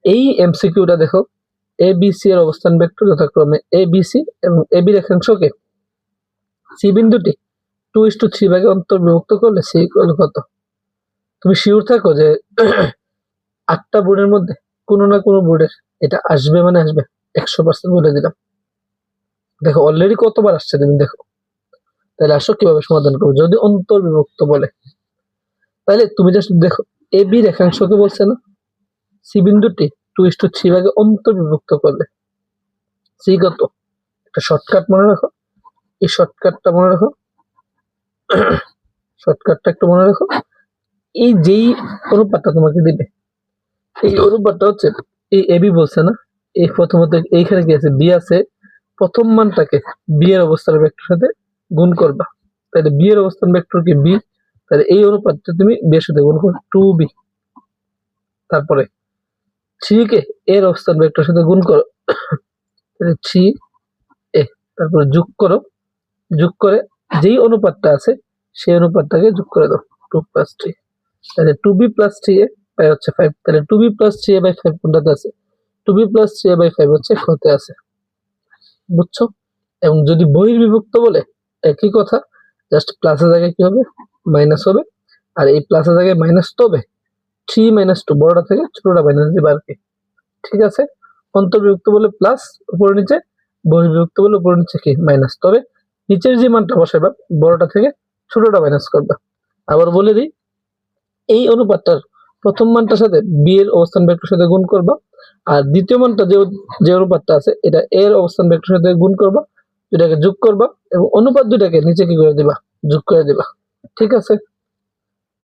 এই এমসিকিউটা দেখো, A B C এর অবস্থান ভেক্টর যথাক্রমে এ বি সি এবং এ বি রেখাংশকে সি বিন্দুটি 2:3 ভাগে অন্তর্বিভক্ত করলে সি ইকুয়াল কত? তুমি শিওর থাকো যে 8টা বোর্ডের মধ্যে কোনো না কোনো বোর্ডের এটা আসবে, মানে আসবে 100% বলে দিলাম। দেখো অলরেডি কতবার আসছে তুমি দেখো। তাহলে আসো কিভাবে সমাধান করবো যদি অন্তর্বিভক্ত বলে। তাহলে তুমি জাস্ট দেখো, এ বি রেখাংশকে বলছে না সি বিন্দুটি 2:3 ভাগে অন্তর্বিভক্ত করলে সি কত? একটা শর্টকাট মনে রাখো, এই শর্টকাটটা মনে রাখো, শর্টকাটটা একটু মনে রাখো। এই যেই অনুপাতটা তোমাকে দিবে, এই অনুপাতটা হচ্ছে এই এবি বলছে না, এই প্রথমত এইখানে কি আছে, বি আছে, প্রথম মানটাকে বি এর অবস্থান ভেক্টর সাথে গুণ করবা। তাহলে বি এর অবস্থান ভেক্টর কি বি, তাহলে এই অনুপাতটা তুমি বি এর সাথে গুণ করো 2b, তারপরে 3 কে এর অবস্থান ভেক্টর সাথে গুণ করো, তাহলে 3a, তারপরে যোগ করো, যোগ করে যেই অনুপাতটা আছে সেই অনুপাতটাকে যোগ করে দাও 2 + 3, তাহলে 2b + 3a বাই হচ্ছে 5, তাহলে 2b + 3a বাই 5 কোনটাতে আছে? 2b + 3a বাই 5 হচ্ছে ক্ষতে আছে, বুঝছো? এবং যদি বহির্বিভক্ত বলে একই কথা, জাস্ট প্লাসের জায়গায় কি হবে, মাইনাস হবে, আর এই প্লাসের জায়গায় মাইনাস তো হবে, 3 - 2 বড়টা থেকে ছোটটা মাইনাস দিবা আর কি। ঠিক আছে, অন্তর্বিভক্ত বলে প্লাস উপরে নিচে, বহির্বিভক্ত বলে উপরে নিচে কি মাইনাস, তবে নিচের যে মানটা বসাবা বড়টা থেকে ছোটটা মাইনাস করবা। আবার বলে দিই, এই অনুপাতটার প্রথম মানটার সাথে বি এর অবস্থান ভেক্টর সাথে গুণ করবা, আর দ্বিতীয় মানটা যে অনুপাতটা আছে এটা এর অবস্থান ভেক্টর সাথে গুণ করবা, দুটাকে যোগ করবা এবং অনুপাত দুটাকে নিচে কি করে দিবা, যোগ করে দিবা। ঠিক আছে।